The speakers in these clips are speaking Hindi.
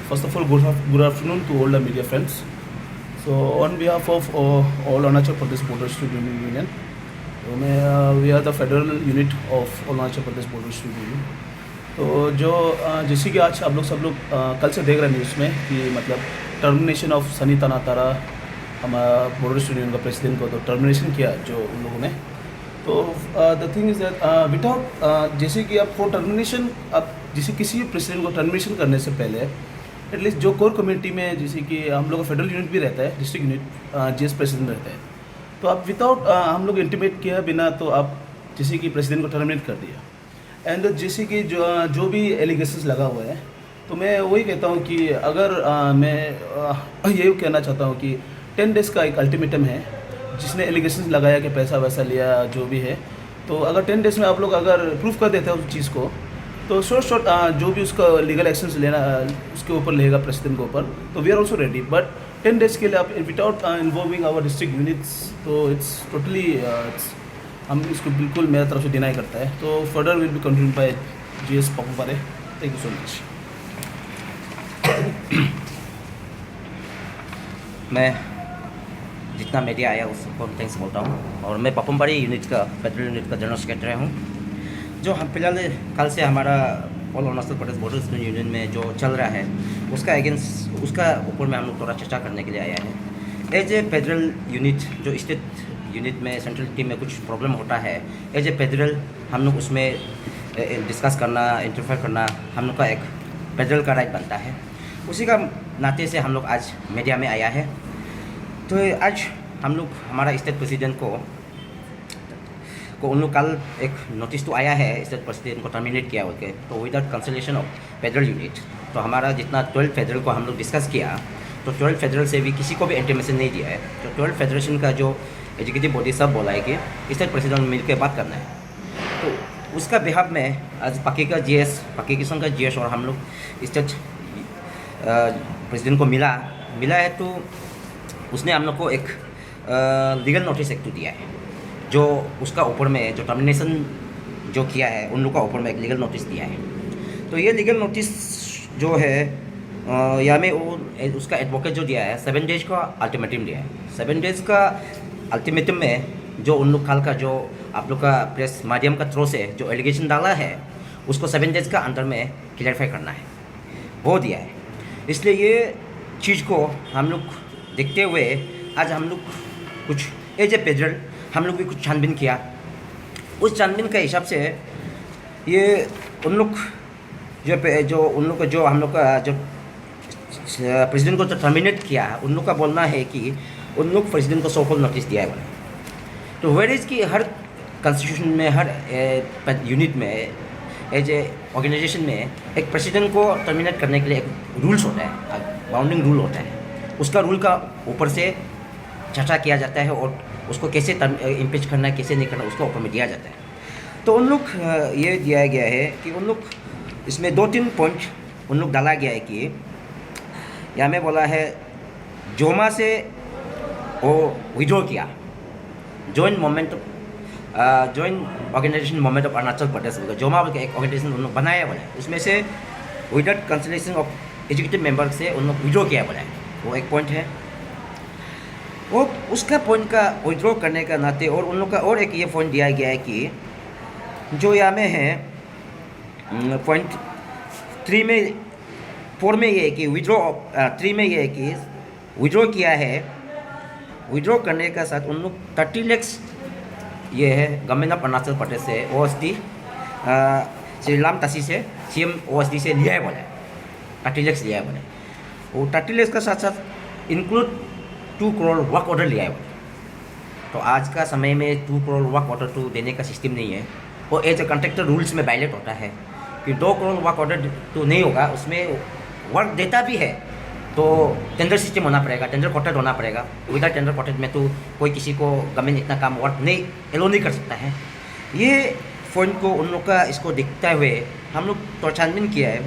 First of all, good afternoon to all the media friends. So, on behalf of all Arunachal Pradesh Border Student Union, we are the federal unit of Arunachal Pradesh Border Student Union. तो जो जैसे कि आज आप लोग सब लोग कल से देख रहे हैं न्यूज़ में कि मतलब टर्मिनेशन ऑफ सनी तनातारा हमारा बॉर्डर स्टूडेंट यूनियन का प्रेसिडेंट को तो टर्मिनेशन किया जो उन लोगों ने। तो the thing is that without जैसे कि आपको टर्मिनेशन आप जैसे किसी भी प्रेसिडेंट को टर्मिनेशन करने से पहले एटलीस्ट जो कोर कम्युनिटी में जैसे कि हम लोग का फेडरल यूनिट भी रहता है, डिस्ट्रिक्ट यूनिट जीएस प्रेसिडेंट रहता है, तो आप विदाउट हम लोग इंटीमेट किया बिना तो आप जैसे कि प्रेसिडेंट को टर्मिनेट कर दिया। एंड जैसे कि जो भी एलिगेशंस लगा हुआ है, तो मैं वही कहता हूँ कि अगर मैं यही कहना चाहता हूँ कि 10 डेज़ का एक अल्टीमेटम है जिसने एलिगेशंस लगाया कि पैसा वैसा लिया जो भी है, तो अगर 10 डेज़ में आप लोग अगर प्रूफ कर देते हैं उस चीज़ को, तो शॉर्ट जो भी उसका लीगल एक्शंस लेना उसके ऊपर लेगा प्रेसिडेंट के ऊपर, तो we are also ready. But 10 days के लिए आप without involving our district units, तो इट्स टोटली हम इसको बिल्कुल मेरी तरफ से डिनाई करता है। तो further will be continue by GS Pappu. Thank you so much. मैं जितना मीडिया आया उसको थैंक्स बोलता हूँ। और मैं पपुमबाड़ी यूनिट का फेडरल यूनिट का जनरल सेक्रेटरी हूँ। जो हम फिलहाल कल से हमारा all Arunachal Pradesh border student union में जो चल रहा है उसका ऊपर में हम लोग थोड़ा चर्चा करने के लिए आया है। एज ए फेडरल यूनिट जो स्टेट यूनिट में सेंट्रल टीम में कुछ प्रॉब्लम होता है, एज ए फेडरल हम लोग उसमें डिस्कस करना, इंटरफेयर करना हम लोग का एक फेडरल का राइट बनता है। उसी का नाते से हम लोग आज मीडिया में आया है। तो आज हम लोग हमारा स्टेट प्रेसिडेंट को उन लोग कल एक नोटिस तो आया है स्टेट प्रेसिडेंट को टर्मिनेट किया होकर, तो without consultation of federal unit. तो हमारा जितना 12 फेडरल को हम लोग डिस्कस किया, तो 12 फेडरल से भी किसी को भी इंटीमेशन नहीं दिया है। तो 12 फेडरेशन का जो एग्जीक्यूटिव बॉडी सब बोला है कि स्टेट प्रेसिडेंट मिल के बात करना है। तो उसका बिहाफ में आज पाकी किस्म का जीएस और हम लोग स्टेट प्रेसिडेंट को मिला है। तो उसने हम लोग को एक लीगल नोटिस एक तो दिया है, जो उसका ऊपर में जो टर्मिनेशन जो किया है उन लोग का ऊपर में एक लीगल नोटिस दिया है। तो ये लीगल नोटिस जो है या में वो उसका एडवोकेट जो दिया है 7 डेज का अल्टीमेटम दिया है। 7 डेज का अल्टीमेटम में जो उन लोग कल का जो आप लोग का प्रेस माध्यम का थ्रू से जो एलिगेशन डाला है उसको 7 डेज का अंदर में क्लियरिफाई करना है, वो दिया है। इसलिए ये चीज़ को हम लोग देखते हुए आज हम लोग कुछ एज ए फेडरल हम लोग भी कुछ छानबीन किया। उस छानबीन के हिसाब से ये उन लोग जो हम लोग का जो प्रेसिडेंट को जो टर्मिनेट किया उन लोग का बोलना है कि उन लोग प्रेसिडेंट को सो-कॉल्ड नोटिस दिया है बोले। तो वेयर इज़ कि हर कॉन्स्टिट्यूशन में हर यूनिट में एज ए ऑर्गेनाइजेशन में एक प्रेसिडेंट को टर्मिनेट करने के लिए एक रूल्स होता है, बाउंडिंग रूल होता है। उसका रूल का ऊपर से चर्चा किया जाता है और उसको कैसे इम्पीच करना है कैसे नहीं करना उसको ऊपर में दिया जाता है। तो उन लोग ये दिया गया है कि उन लोग इसमें 2-3 पॉइंट उन लोग डाला गया है कि यहाँ में बोला है जोमा से वो विड्रॉ किया, joint organisation movement of Arunachal Pradesh जोमा बोल के एक ऑर्गेनाइजेशन उन लोग बनाया बोला है। उसमें से without consultation of executive member से उन लोग विड्रॉ किया बोला है, वो एक पॉइंट है। वो उसका पॉइंट का विड्रॉ करने का नाते और उन लोग का और एक ये पॉइंट दिया गया है कि जो यहाँ में है पॉइंट 4 में ये है कि विड्रॉ 3 में ये है कि विड्रॉ किया है, विड्रॉ करने का साथ उन लोग 30 लाख ये है गवर्नमेंट ऑफ अरुणाचल प्रदेश से OSD श्री लाम तसी से CM OSD से लिया है बोले, 30 लाख लिया है बोले। वो 30 लाख का साथ साथ इंक्लूड 2 करोड़ वर्क ऑर्डर लिया है बोले। तो आज का समय में 2 करोड़ वर्क ऑर्डर तो देने का सिस्टम नहीं है, वो एज ए कॉन्ट्रैक्टर रूल्स में वायलेट होता है कि 2 करोड़ वर्क ऑर्डर तो नहीं होगा। उसमें वर्क देता भी है तो टेंडर सिस्टम होना पड़ेगा, टेंडर कोटेड होना पड़ेगा। विदाउट टेंडर कोटेड में तो कोई किसी को गवर्नमेंट इतना काम वर्क नहीं एलो नहीं कर सकता है। ये पॉइंट को उन लोग का इसको देखते हुए हम लोग तो छानबीन किया है।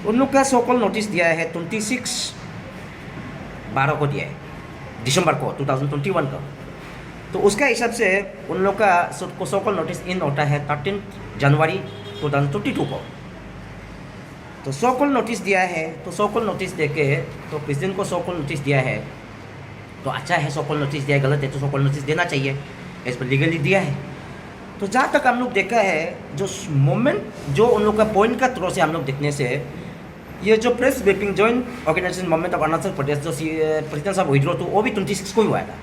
उन लोग का सो-कॉल्ड नोटिस दिया है 26/12 को दिया है, दिसंबर को 2021 को। तो उसका हिसाब से उन लोग का सो-कॉल्ड नोटिस इन होता है 13 जनवरी 2022 को। तो सो कॉल नोटिस दिया है, तो सो कॉल नोटिस दे के तो प्रेसिडेंट को सो कॉल नोटिस दिया है, तो अच्छा है सो कॉल नोटिस दिया है, गलत है तो सो कॉल नोटिस देना चाहिए, इस पर लीगली दिया है। तो जहाँ तक हम लोग देखा है, जो मोमेंट जो उन लोग का पॉइंट का थ्रू से हम लोग देखने से, ये जो press briefing joint organisation movement of Arunachal Pradesh जो प्रेसिडेंट साहब विड्रॉ तो वो भी 26 को ही हुआ था।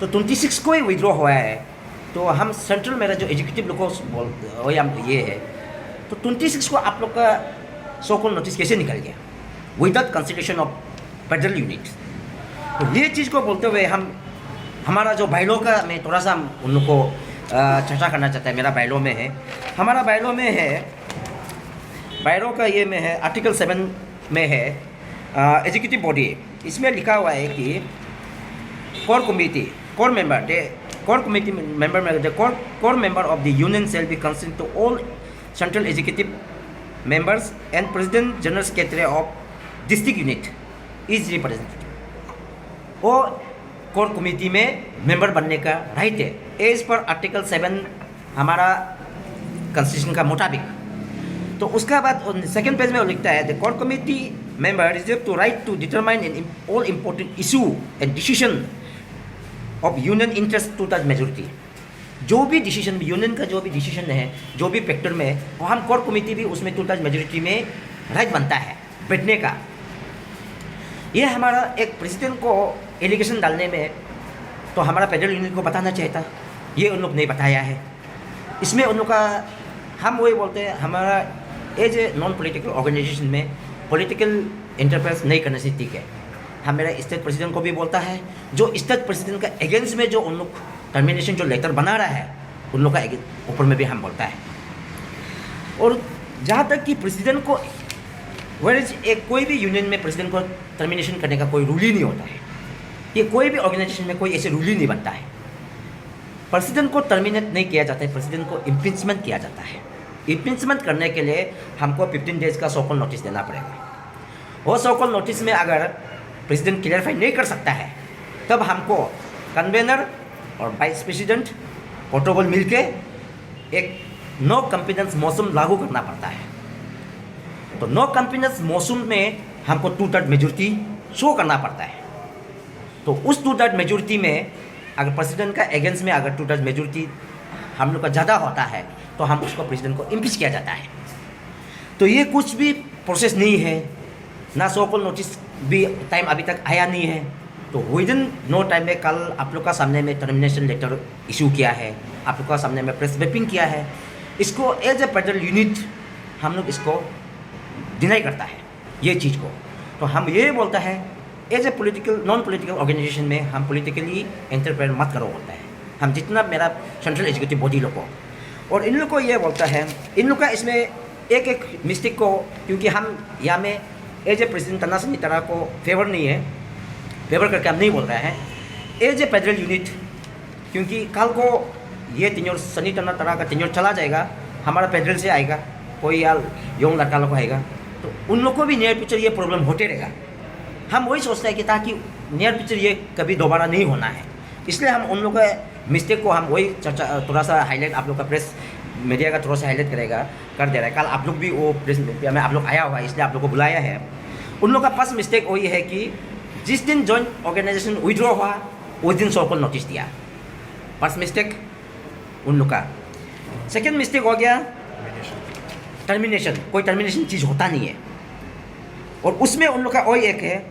तो 26 को ही विड्रॉ हुआ है, तो हम सेंट्रल मेरा जो एग्जीक्यूटिव लोग को वही हम ये है, तो 26 को आप लोग का सो कॉल नोटिस कैसे निकल गया without consideration of federal unit. तो ये चीज़ को बोलते हुए हम हमारा जो बायलॉ का मैं थोड़ा सा उन लोग को चर्चा करना चाहता है। मेरा बायलॉ में है, हमारा बायलॉ में है, बायलॉ का ये में है आर्टिकल 7 में है एग्जीक्यूटिव बॉडी, इसमें लिखा हुआ है कि core committee core member core committee member में core member of the union shall be considered to all central executive members and president general secretary of district unit is representative. वो कोर कमेटी में मेंबर बनने का राइट है एज पर आर्टिकल 7 हमारा कॉन्स्टिट्यूशन का मुताबिक। तो उसका बाद सेकंड पेज में वो लिखता है the core committee member reserve to right to determine in all important issue and decision of union interest to that majority. जो भी डिसीजन यूनियन का जो भी डिसीजन है, जो भी फैक्टर में, वो हम कोर कमेटी भी उसमें टू दैट मेजोरिटी में राइट बनता है बैठने का। ये हमारा एक प्रेसिडेंट को एलिगेशन डालने में तो हमारा फेडरल यूनियन को बताना चाहिए था, ये उन लोग नहीं बताया है। इसमें उन लोग का हम वही बोलते हैं, हमारा as a non political organisation में पॉलिटिकल इंटरफेरेंस नहीं करने से ठीक है। हम मेरा स्टेट प्रेसिडेंट को भी बोलता है, जो स्टेट प्रेसिडेंट का अगेंस्ट में जो उन लोग टर्मिनेशन जो लेटर बना रहा है उन लोग का ऊपर में भी हम बोलता है। और जहाँ तक कि प्रेसिडेंट को एक कोई भी यूनियन में प्रेसिडेंट को टर्मिनेशन करने का कोई रूल ही नहीं होता है, ये कोई भी ऑर्गेनाइजेशन में कोई ऐसे रूल ही नहीं बनता है। प्रेसिडेंट को टर्मिनेट नहीं किया जाता है, प्रेसिडेंट को इम्पीचमेंट किया जाता है। इम्पीचमेंट करने के लिए हमको 15 डेज का सो कॉल नोटिस देना पड़ेगा। वो सो कॉल नोटिस में अगर प्रेसिडेंट क्लियरफाई नहीं कर सकता है, तब हमको कन्वेनर और वाइस प्रेसिडेंट प्रोटोकॉल मिलके एक नो कॉन्फिडेंस मोशन लागू करना पड़ता है। तो नो कॉन्फिडेंस मोशन में हमको 2/3 मेजोरिटी शो करना पड़ता है। तो उस 2/3 मेजोरिटी में अगर प्रेसिडेंट का अगेंस्ट में अगर 2/3 मेजोरिटी हम लोग का ज़्यादा होता है तो हम उसको प्रेसिडेंट को इम्पीच किया जाता है। तो ये कुछ भी प्रोसेस नहीं है, ना सो कॉल नोटिस भी टाइम अभी तक आया नहीं है। तो विद इन नो टाइम में कल आप लोग का सामने में टर्मिनेशन लेटर इशू किया है, आप लोग का सामने में प्रेस ब्रीफिंग किया है। इसको एज ए फेडरल यूनिट हम लोग इसको डिनाई करता है ये चीज़ को। तो हम ये बोलता है as a political non political organisation में हम पॉलिटिकली इंटरफेयर मत करो बोलता है हम, जितना मेरा सेंट्रल एग्जीक्यूटिव बॉडी लोग को। और इन लोग को ये बोलता है, इन लोग का इसमें एक एक मिस्टेक को, क्योंकि हम यहाँ में एज ए प्रेसिडेंट तना सिंह तरह को फेवर नहीं है, फेवर करके हम नहीं बोल रहे हैं एज ए फेडरल यूनिट। क्योंकि कल को ये टेन्योर सनी तरह का टेन्योर चला जाएगा, हमारा फेडरल से आएगा, कोई यार यंग लड़का लोग आएगा, तो उन लोग को भी नियर फ्यूचर ये प्रॉब्लम होते रहेगा। हम वही सोचते हैं कि ताकि नियर फ्यूचर ये कभी दोबारा नहीं होना है, इसलिए हम उन लोग का मिस्टेक को हम वही चर्चा थोड़ा सा हाईलाइट आप लोग का प्रेस मीडिया का थोड़ा सा हाईलाइट कर दे रहा है। कल आप लोग भी वो प्रेस मीडिया में आप लोग आया हुआ है, इसलिए आप लोग को बुलाया है। उन लोग का फर्स्ट मिस्टेक वही है कि जिस दिन जॉइंट ऑर्गेनाइजेशन विड्रॉ हुआ उस दिन सो कॉल नोटिस दिया, फर्स्ट मिस्टेक उन लोग का। सेकेंड मिस्टेक हो गया टर्मिनेशन, कोई टर्मिनेशन चीज़ होता नहीं है। और उसमें उन लोग का वही एक है,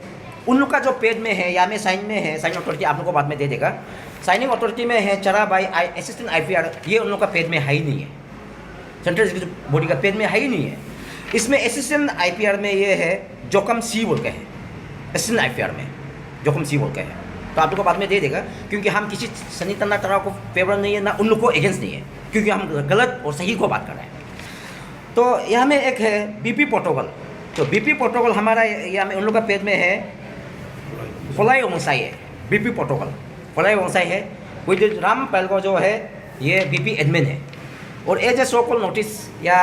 उन लोग का जो पेज में है या में साइन में है, साइन अथॉरिटी आप लोग को बाद में दे देगा, साइनिंग अथॉरिटी में है चरा बाई असिस्टेंट IPR, ये उन लोग का पेज में है ही नहीं है, सेंट्रल एग्जीक्यूटिव बॉडी का पेज में है ही नहीं है। इसमें असिस्टेंट IPR में ये है जोकम सी बोल के है, असिस्टेंट IPR में जोकम सी बोल के है, तो आप लोग को बाद में दे देगा। क्योंकि हम किसी सनी तरह को फेवर नहीं है, ना उन लोग को अगेंस्ट नहीं है, क्योंकि हम गलत और सही को बात कर रहे हैं। तो यहाँ में एक है BP प्रोटोकॉल, तो BP प्रोटोकॉल हमारा यहाँ में उन लोग का पेज में है फोलाई ओंसाई है, BP प्रोटोकॉल फोलाई ओंसाई है। विद राम पैलगो जो है ये BP एडमिन है। और as a so call notice या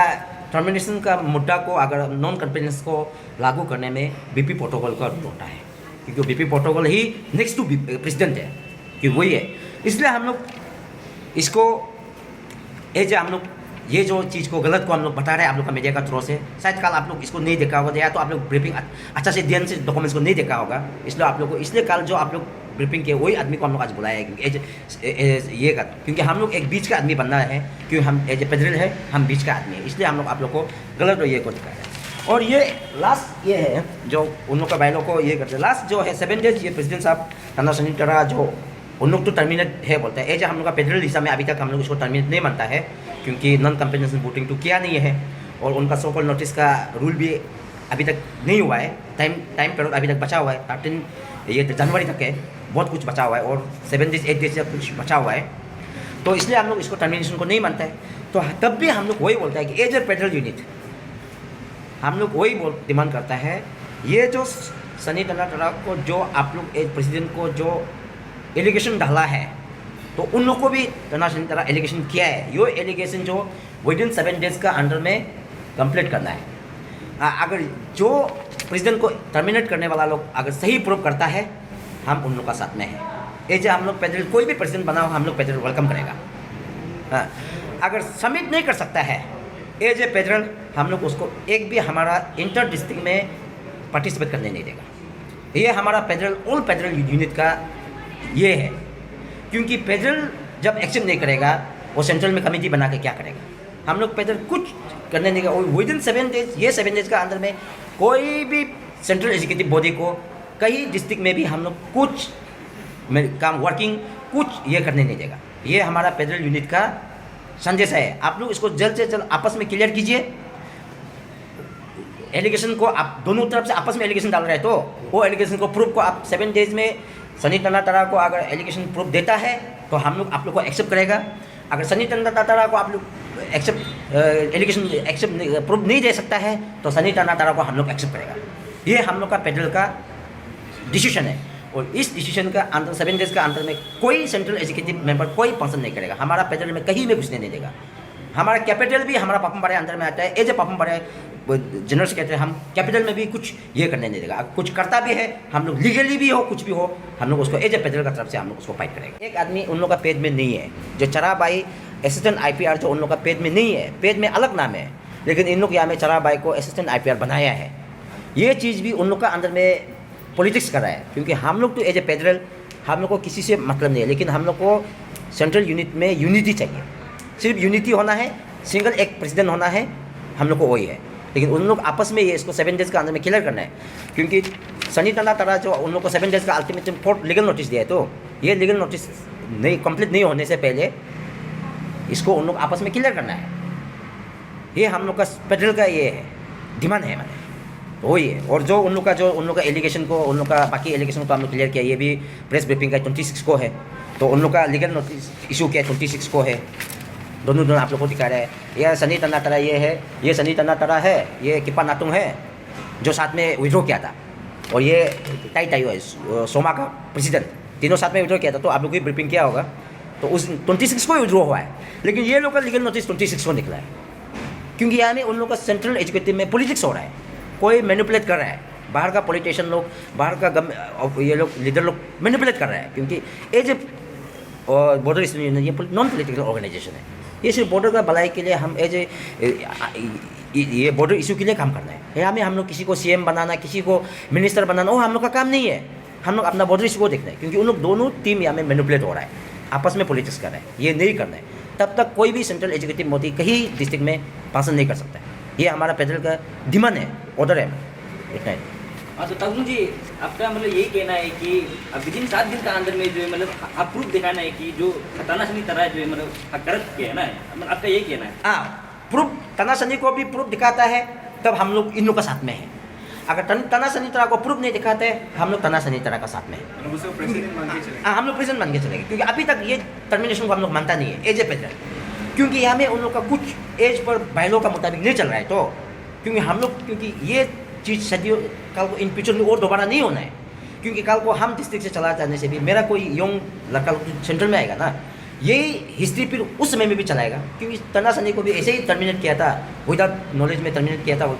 टर्मिनेशन का मुद्दा को अगर नॉन कॉन्फिडेंस को लागू करने में BP प्रोटोकॉल का रोल होता है, क्योंकि BP प्रोटोकॉल ही नेक्स्ट टू प्रेसिडेंट है, क्योंकि वही है। इसलिए हम लोग इसको एज हम लोग ये जो चीज़ को गलत को हम लोग बता रहे हैं आप लोग का मीडिया का थ्रू से, शायद कल आप लोग इसको नहीं देखा होगा या तो आप लोग ब्रीफिंग अच्छा से ध्यान से डॉक्यूमेंट्स को नहीं देखा होगा, इसलिए आप लोग को, इसलिए कल जो आप लोग ब्रीफिंग के वही आदमी को हम लोग आज बुलाया है, क्योंकि ये का, क्योंकि हम लोग एक बीच का आदमी बनना है, क्योंकि हम एज ए फेडरल है, हम बीच का आदमी है, इसलिए हम लोग आप लोग को गलत ये को दिखाया है। और ये लास्ट ये है जो उन लोग का भाई लोग को ये करते हैं, लास्ट जो है 7 डेज, ये प्रेसिडेंट साहब तन्ना सनीतरा जो उन लोग तो टर्मिनेट है बोलते हैं, एज हम लोग का फेडरल हिसाब में अभी तक हम लोग इसको टर्मिनेट नहीं मानता है, क्योंकि नॉन कंपेंसेशन वोटिंग तो किया नहीं है, और उनका सो कॉल्ड नोटिस का रूल भी अभी तक नहीं हुआ है, टाइम पीरियड अभी तक बचा हुआ है, 13 ये जनवरी तक है, बहुत कुछ बचा हुआ है, और 7 डेज 8 डेज तक कुछ बचा हुआ है, तो इसलिए हम लोग इसको टर्मिनेशन को नहीं मानता है। तो तब भी हम लोग वही बोलता है कि एज ए फेडरल यूनिट हम लोग वही डिमांड करता है, ये जो सनी तन्ना को जो आप लोग एज प्रेसिडेंट को जो एलिगेशन डाला है, तो उन लोग को भी तन्ना सनी तन्ना एलिगेशन किया है, ये एलिगेशन जो विद इन 7 डेज का अंडर में कंप्लीट करना है। अगर जो प्रेसिडेंट को टर्मिनेट करने वाला लोग अगर सही प्रूव करता है, हम उन लोग का साथ में है। एज हम लोग फेडरल कोई भी प्रेसिडेंट बना हो, हम लोग फेडरल वेलकम करेगा। अगर सबमिट नहीं कर सकता है एज ए फेडरल, हम लोग उसको एक भी हमारा इंटर डिस्ट्रिक्ट में पार्टिसिपेट करने नहीं देगा। ये हमारा फेडरल ऑल फेडरल यूनिट का ये है, क्योंकि फेडरल जब एक्सेप्ट नहीं करेगा, वो सेंट्रल में कमेटी बना के क्या करेगा। हम लोग फेडरल कुछ करने नहीं देगा, विद इन 7 डेज, ये 7 डेज का अंदर में कोई भी सेंट्रल एग्जीक्यूटिव बॉडी को कई डिस्ट्रिक्ट में भी हम लोग कुछ काम वर्किंग कुछ ये करने नहीं देगा। ये हमारा फेडरल यूनिट का संदेश है। आप लोग इसको जल्द से जल्द आपस में क्लियर कीजिए। एलिगेशन को आप दोनों तरफ से आपस में एलिगेशन डाल रहे हैं, तो वो एलिगेशन को प्रूफ को आप 7 डेज में सनी तन्ना को अगर एलिगेशन प्रूफ देता है तो हम लोग आप लोग को एक्सेप्ट करेगा। अगर सनी तन्ना को आप लोग एक्सेप्ट एलिगेशन एक्सेप्ट प्रूफ नहीं दे सकता है तो सनी तन्ना को हम लोग एक्सेप्ट करेगा। ये हम लोग का फेडरल का डिसीजन है, और इस डिसीजन का अंदर 7 डेज का अंदर में कोई सेंट्रल एग्जीक्यूटिव मेंबर कोई पर्सन नहीं करेगा। हमारा फेडरल में कहीं में घुसने नहीं देगा। हमारा कैपिटल भी हमारा पापमपारे अंदर में आता है। एज ए पापमपारे जनरल सेक्रेटरी हम कैपिटल में भी कुछ ये करने नहीं देगा। कुछ करता भी है, हम लोग लीगली भी हो कुछ भी हो, हम लोग उसको एज ए फेडरल का तरफ से हम लोग उसको फाइट करेंगे। एक आदमी उन लोग का पेज में नहीं है, जो चराबाई असिस्टेंट IPR जो उन लोग का पेज में नहीं है, पेज में अलग नाम है, लेकिन इन लोग यहाँ में चराबाई को असिस्टेंट IPR बनाया है। ये चीज़ भी उन लोग का अंदर में पॉलिटिक्स कर रहा है, क्योंकि हम लोग तो एज ए फेडरल हम लोग को किसी से मतलब नहीं है, लेकिन हम लोग को सेंट्रल यूनिट में यूनिटी चाहिए। सिर्फ यूनिटी होना है, सिंगल एक प्रेसिडेंट होना है, हम लोग को वही है। लेकिन उन लोग आपस में ये इसको 7 डेज का अंदर में क्लियर करना है, क्योंकि सनी तन्ना जो उन लोग को 7 डेज का अल्टीमेटम कोर्ट लीगल नोटिस दिया है, तो ये लीगल नोटिस नहीं कंप्लीट नहीं होने से पहले इसको उन लोग आपस में क्लियर करना है। ये हम लोग का फेडरल का ये है डिमांड है, मैंने वही है। और जो उन लोग का एलिगेशन को, उन लोग का बाकी एलिगेशन को हम लोग क्लियर किया, ये भी प्रेस ब्रीफिंग का 26 को है, तो उन लोग का लीगल नोटिस इशू किया 26 को है। दोनों आप लोग को दिखा रहे हैं। यह सनी तन्ना ये है, ये सनी तन्ना है, ये किपा नातुंग है जो साथ में विड्रॉ किया था, और ये टाई है सोमा का प्रेसिडेंट, तीनों साथ में विड्रॉ किया था। तो आप लोग भी ब्रीफिंग किया होगा, तो उस 26 को विड्रॉ हुआ है, लेकिन ये लोग का लीगल नोटिस 26 को निकला है, क्योंकि यहाँ में उन लोग का सेंट्रल एग्जीक्यूटिव में पॉलिटिक्स हो रहा है, कोई मैनिपुलेट कर रहा है। बाहर का पॉलिटिशियन लोग, बाहर का ये लोग लीडर लोग मैनिपुलेट कर रहा है, क्योंकि एज ए बॉर्डर यूनियन ये नॉन पॉलिटिकल ऑर्गेनाइजेशन है। ये सिर्फ बॉर्डर का भलाई के लिए हम एज ए ये बॉर्डर इशू के लिए काम करना है। यहाँ में हम लोग किसी को CM बनाना, किसी को मिनिस्टर बनाना, वो हम लोग का काम नहीं है। हम लोग अपना बॉर्डर इशू को देखना है, क्योंकि उन लोग दोनों टीम यहाँ में मैनिपुलेट हो रहा है, आपस में पॉलिटिक्स कर रहे हैं। ये नहीं करना है, तब तक कोई भी सेंट्रल एग्जीक्यूटिव मोदी कहीं डिस्ट्रिक्ट में भाषण नहीं कर सकता है। ये हमारा फेडरल का डिमांड है, ऑर्डर है, इतना है। हाँ, तो तगलू जी आपका मतलब यही कहना है कि विद इन 7 दिन का अंदर में जो है मतलब आप प्रूफ दिखाना है कि जो तन्ना सनी तरह जो है मतलब करत कहना है, मतलब आपका यही कहना है। हाँ, प्रूफ तन्ना सनी को भी प्रूफ दिखाता है, तब हम लोग इन लोग का साथ में है। अगर तन्ना सनी तरह को प्रूफ नहीं दिखाते, हम लोग तन्ना सनी तरह का साथ में है। हम लोग प्रेसिडेंट मान के चलेंगे, क्योंकि अभी तक ये टर्मिनेशन को हम लोग मानता नहीं है एज ए फेडरल, क्योंकि यहाँ में उन लोग का कुछ एज पर बैलों का मुताबिक नहीं चल रहा है। तो क्योंकि हम लोग, क्योंकि ये चीज़ सदियों कल को इन फ्यूचर में और दोबारा नहीं होना है, क्योंकि कल को हम डिस्ट्रिक्ट से चला जाने से भी मेरा कोई यंग लड़का सेंट्रल में आएगा ना, यही हिस्ट्री फिर उस समय में भी चलाएगा। क्योंकि तन्ना सनी को भी ऐसे ही टर्मिनेट किया था, विदाउट नॉलेज में टर्मिनेट किया था, वो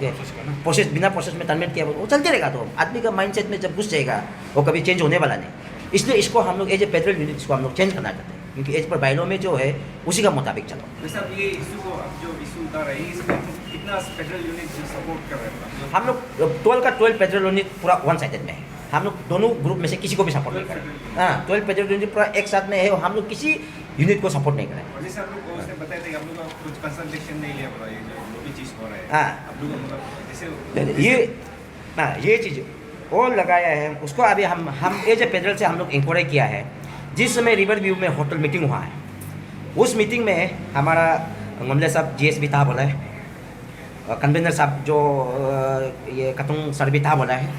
प्रोसेस बिना प्रोसेस में टर्मिनेट किया, वो चलते रहेगा। तो आदमी का माइंडसेट में जब घुस जाएगा वो कभी चेंज होने वाला नहीं। इसलिए इसको हम लोग एज ए फेडरल यूनिट इसको हम लोग चेंज करना चाहते हैं। क्योंकि एज पर बाइलों में जो है उसी का मुताबिक चलो। वैसे अब ये इशू को अब जो इशू उतार रहे हैं इसमें कितना फेडरल यूनिट सपोर्ट कर रहे हैं? हम लोग 12 का 12 फेडरल यूनिट पूरा वन साइडेड में है। हम लोग दोनों ग्रुप में से किसी को भी सपोर्ट नहीं कर रहे। हाँ, 12 फेडरल यूनिट पूरा एक साथ में है और हम लोग किसी यूनिट को सपोर्ट नहीं कर रहे। और जैसे आप लोग को उसने बताया था कि आप लोग का कुछ कंसल्टेशन नहीं लिया पड़ा, ये जो भी चीज़ हो रहा है हाँ। आप लोग का मतलब जैसे ये चीज़ और लगाया है उसको। अभी हम एज ए फेडरल से हम लोग इंक्वायरी किया है। जिस समय रिवर व्यू में होटल मीटिंग हुआ है, उस मीटिंग में हमारा गमले साहब GS भी था बोला है, कन्वीनर साहब जो ये कतुंग सर भी था बोला है।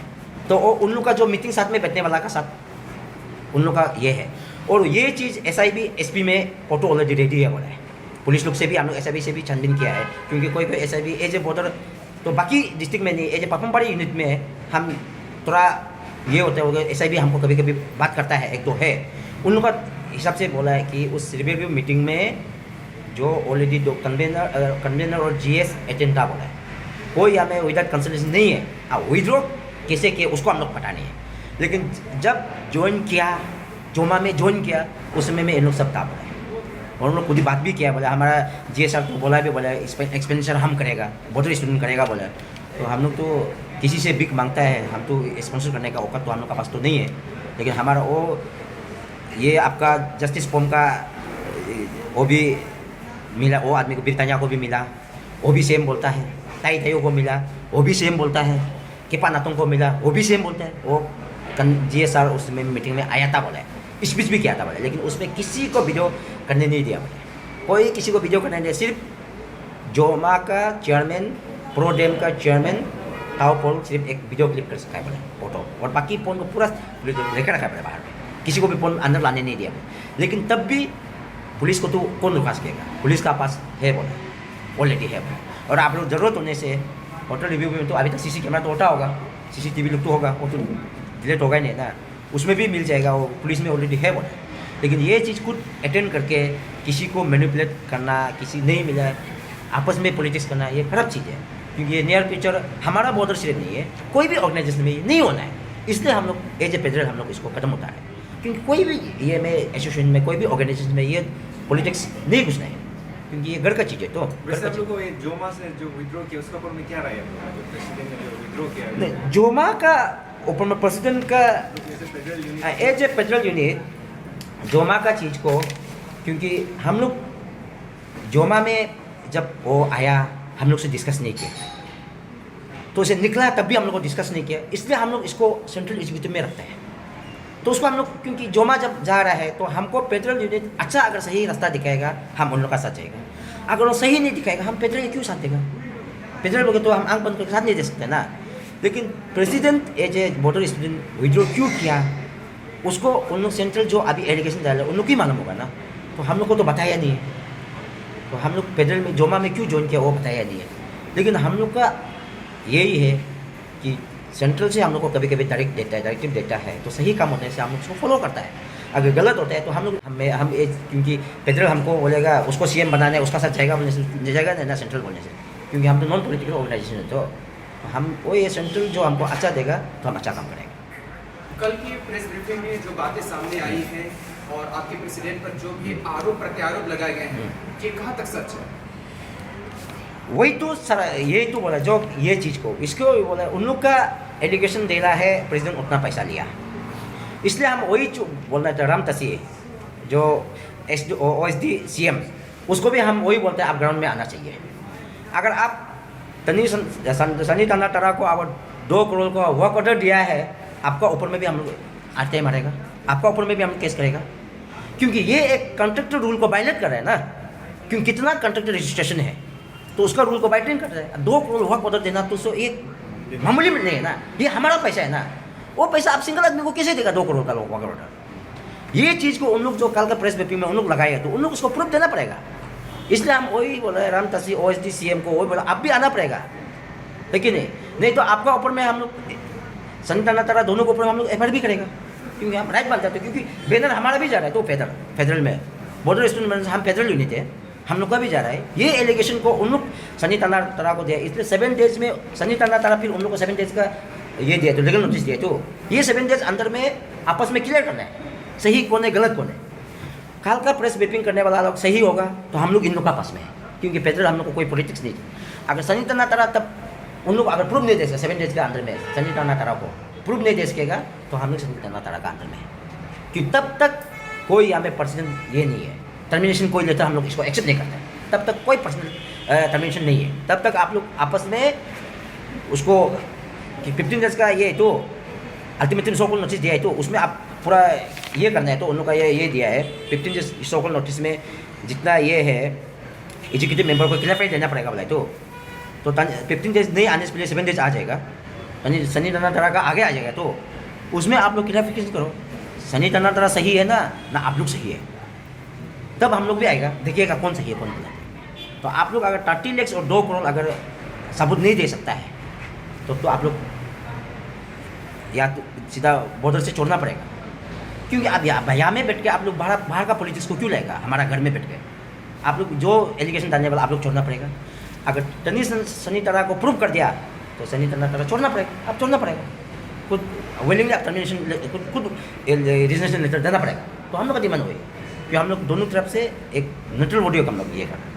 तो उन लोग का जो मीटिंग साथ में बैठने वाला का साथ उन लोग का ये है। और ये चीज़ SIB SP में फोटो ऑलरेडी रेडी है बोला है। पुलिस लोग से भी हम लोग SIB से भी छानबीन किया है, क्योंकि कोई SIB एज ए बॉर्डर तो बाकी डिस्ट्रिक्ट में नहीं, एज ए पापुमपाड़ी यूनिट में हम थोड़ा ये होता है। SIB हमको कभी कभी बात करता है, एक दो है उन लोग का हिसाब से बोला है कि उस रिव्यू मीटिंग में जो ऑलरेडी दो कन्वीनर और GS अटेंड था बोला है, कोई हमें विदाउट कंसल्टेशन नहीं है। विड्रॉ कैसे किया उसको हम लोग पता नहीं है। लेकिन जब ज्वाइन किया, जोमा में ज्वाइन किया, उस समय में इन लोग सब था बोला है। और उन लोग खुद ही बात भी किया, बोला हमारा GS सर तो बोला भी, बोला एक्सपेंडिचर हम करेगा, बॉर्डर स्टूडेंट करेगा बोला। तो हम लोग तो किसी से बिक मांगता है, हम तो स्पॉन्सर करने का औकात तो हम लोग का पास तो नहीं है। लेकिन हमारा वो ये आपका जस्टिस फॉर्म का वो भी मिला, वो आदमी को ब्रिटानिया को भी मिला, वो भी सेम बोलता है। ताई ताइयों को मिला, वो भी सेम बोलता है। केपा नातों को मिला, वो भी सेम बोलता है। वो GS सर उसमें मीटिंग में आया था बोला है, स्पीच भी किया था बोला, लेकिन उसमें किसी को वीडियो करने नहीं दिया बोले। कोई किसी को वीडियो करने नहीं दिया। सिर्फ जोमा का चेयरमैन, प्रो डेम का चेयरमैन ताओ पोल सिर्फ एक वीडियो क्लिप कर सकता है बोले, फोटो, और बाकी फोन को पूरा लेकर रखा है बोले बाहर में। किसी को भी फोन अंदर लाने नहीं दिया बोले। लेकिन तब भी पुलिस को तो कौन रुका सकेगा, पुलिस का पास है बोले, ऑलरेडी है बोले। और आप लोग ज़रूरत होने से होटल रिव्यू में तो अभी तक CC कैमरा तो होता होगा, CCTV लोग तो होगा, वो तो डिलीट होगा ही नहीं ना, उसमें भी मिल जाएगा, वो पुलिस में ऑलरेडी है बोले। लेकिन ये चीज़ खुद अटेंड करके किसी को मैनिपुलेट करना, किसी नहीं मिला आपस में पॉलिटिक्स करना, ये खराब चीज़ है। क्योंकि ये नियर फ्यूचर हमारा बॉर्डर सिर्फ नहीं है, कोई भी ऑर्गेनाइजेशन में ये नहीं होना है। इसलिए हम लोग एज ए फेडरल हम लोग इसको कदम उठाए, क्योंकि कोई भी ये में एसोसिएशन में, कोई भी ऑर्गेनाइजेशन में ये पॉलिटिक्स नहीं घुसना है, क्योंकि ये घर का चीज़ है। तो वैसे आप लोग को ये जोमा से जो विड्रॉ किया उसका ऊपर में क्या राय है, जो प्रेसिडेंट ने जो विड्रॉ किया है? नहीं, जोमा का ऊपर में प्रेसिडेंट का जैसे federal unit as a federal unit जोमा का चीज़ को, क्योंकि हम लोग जोमा में जब वो आया हम लोग से डिस्कस नहीं किया, तो उसे निकला तब भी हम लोग को डिस्कस नहीं किया। इसलिए हम लोग इसको सेंट्रल एग्जीक्यूटिव में रखते हैं। तो उसको हम लोग, क्योंकि जोमा जब जा रहा है तो हमको फेडरल यूनिट अच्छा अगर सही रास्ता दिखाएगा हम उन लोग का साथ जाएगा, अगर वो सही नहीं दिखाएगा हम फेडरल क्यों साथ देगा। फेडरल बोले तो हम आंख बंद करके साथ नहीं दे सकते ना। लेकिन president as a border student withdraw क्यों किया, उसको उन लोग सेंट्रल जो अभी एलिगेशन डाला उन लोग ही मालूम होगा ना। तो हम लोग को तो बताया नहीं है, तो हम लोग फेडरल में जोमा में क्यों ज्वाइन किया वो बताया नहीं है। लेकिन हम लोग का यही है कि सेंट्रल से हम लोग को कभी कभी डायरेक्टिव देता है, तो सही काम होने से हम लोग उसको फॉलो करता है। अगर गलत होता है तो हम लोग हम क्योंकि फेडरल हमको बोलेगा उसको CM बनाना है, उसका साथ जाएगा बोलने से जाएगा ना सेंट्रल बोलने से, क्योंकि हम तो नॉन पॉलिटिकल ऑर्गेनाइजेशन है। तो हम वो ये सेंट्रल जो हमको अच्छा देगा तो हम अच्छा काम करेंगे। कल की प्रेस ब्रीफिंग में जो बातें सामने आई हैं और आपके प्रेसिडेंट पर जो भी आरोप प्रत्यारोप लगाए गए हैं, ये कहाँ तक सच है? वही तो सर, यही तो बोला जो ये चीज़ को इसको बोला, उन लोग का एलिगेशन दे रहा है प्रेसिडेंट उतना पैसा लिया, इसलिए हम वही बोलना चाहते। राम तसी जो OSD CM उसको भी हम वही बोलते हैं आप ग्राउंड में आना चाहिए। अगर आप सनी तन्ना तरा को अब 2 करोड़ का वर्क ऑर्डर दिया है, आपका ऊपर में भी हम लोग आते मारेगा, आपका ऊपर में भी हम केस करेगा, क्योंकि ये एक कॉन्ट्रैक्टर रूल को वायलेट कर रहा है ना। क्योंकि कितना कॉन्ट्रैक्टर रजिस्ट्रेशन है तो उसका रूल को वायलेट कर रहा है। 2 करोड़ वर्क ऑर्डर देना तो एक मामूली में नहीं है ना, ये हमारा पैसा है ना। वो पैसा आप सिंगल आदमी को कैसे देगा 2 करोड़ का वर्क ऑर्डर। ये चीज़ को उन लोग जो कल का प्रेस ब्रीफिंग में उन लोग लगाए तो उन लोग उसको प्रूफ देना पड़ेगा। इसलिए हम वही बोल रहे हैं राम तसी OSD CM को वही बोला आप भी आना पड़ेगा, लेकिन नहीं तो आपका ऊपर में हम लोग सनी तन्ना तरा दोनों के ऊपर हम लोग FIR भी करेगा, क्योंकि हम राइट मानते हैं। क्योंकि बैनर हमारा भी जा रहा है, तो फेडरल में बॉर्डर स्टूडेंट हम फेडरल यूनिट है, हम लोग का भी जा रहा है। ये एलिगेशन को उन लोग सनी तन्ना तरा को दिया, इसलिए 7 डेज में सनी तन्ना तरा फिर उन लोग को 7 डेज का ये दिया, तो लीगल नोटिस दिया। तो ये 7 डेज अंदर में आपस में क्लियर करना है सही कौन है गलत कौन है। कल का प्रेस ब्रीफिंग करने वाला लोग सही होगा तो हम लोग इन लोग का पास में है, क्योंकि फेडरल हम लोग को कोई पॉलिटिक्स नहीं है। अगर सनी तनातरा तब उन लोग अगर प्रूफ नहीं दे सके 7 डेज के अंदर में सनी तनातरा को प्रूफ नहीं दे सकेगा तो हम लोग सनी तनातरा का अंदर में है, क्योंकि तब तक कोई यहाँ पे पर्सनल ये नहीं है, टर्मिनेशन कोई लेता हम लोग इसको एक्सेप्ट नहीं करते, तब तक कोई पर्सनल टर्मिनेशन नहीं है। तब तक आप लोग आपस में उसको कि 15 डेज का ये तो अल्टीमेटली सो कॉल नोटिस दिया है, तो उसमें आप पूरा ये करना है, तो उन लोग का ये दिया है 15 डेज सो कॉल नोटिस में जितना ये है एग्जीक्यूटिव मेंबर को क्लियर देना पड़ेगा बोला, तो 15 डेज नहीं आने से पहले 7 डेज आ जाएगा, यानी सनी तनातरा का आगे आ जाएगा, तो उसमें आप लोग क्लियरिफिकेशन करो सनी तनातरा सही है ना आप लोग सही है, तब हम लोग भी आएगा, देखिएगा कौन सही है कौन गलत है। तो आप लोग अगर 30 लाख और 2 करोड़ अगर सबूत नहीं दे सकता है तो आप लोग या तो सीधा बॉर्डर से छोड़ना पड़ेगा, क्योंकि आप यहाँ में बैठ के आप लोग बाहर का पॉलिटिक्स को क्यों लाएगा हमारा घर में बैठ के, आप लोग जो एलिगेशन डालने वाला आप लोग छोड़ना पड़ेगा। अगर सनी तनातरा को प्रूव कर दिया तो सनी तनातरा छोड़ना पड़ेगा, आप छोड़ना पड़ेगा, खुद विलिंगली आप टर्मिनेशन खुद रिजनेशन लेटर देना पड़ेगा, तो हम लोग का डिमांड हुई कि हम लोग दोनों तरफ से एक न्यूट्रल बॉडी को हम लोग ये करना।